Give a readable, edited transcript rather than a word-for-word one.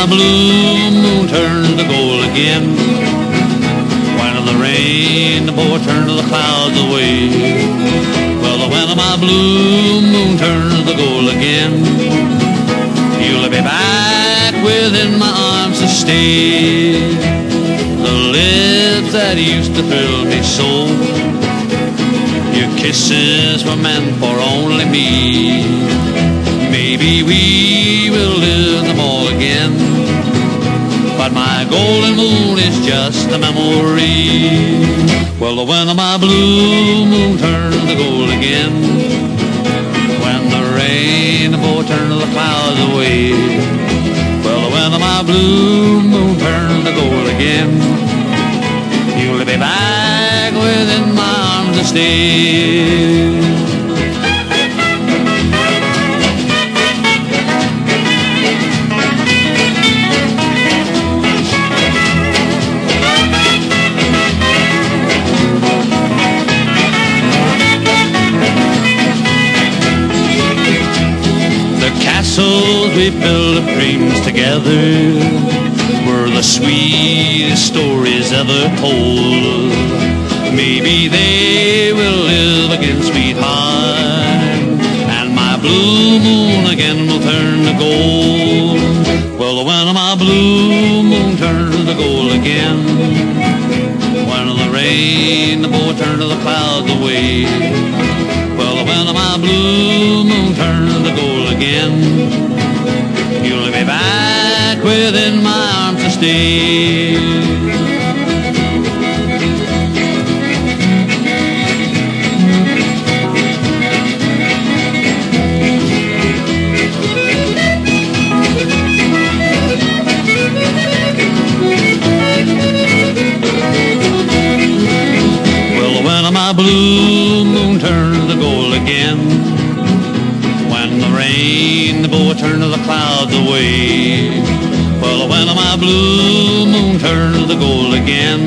my blue moon turns to gold again. When the rainbow turns the clouds away. Well, when my blue moon turns to gold again, you'll be back within my arms to stay. The lips that used to thrill me so, your kisses were meant for only me. Maybe we will live them all again, but my golden moon is just a memory. Well, when my blue moon turns to gold again, when the rainbow turns the clouds away. Well, when my blue moon turns to gold again, you'll be back within my arms to stay. Castles we built of dreams together were the sweetest stories ever told. Maybe they will live again, sweetheart, and my blue moon again will turn to gold. Well, when my blue moon turns to gold again, when the rainbow turns the clouds away. Well, when my blue moon turns to gold again, you'll be back within my arms to stay. Well, when my blue moon turns to gold again, when the rainbow turns the clouds away. Well, when my blue moon turns to gold again,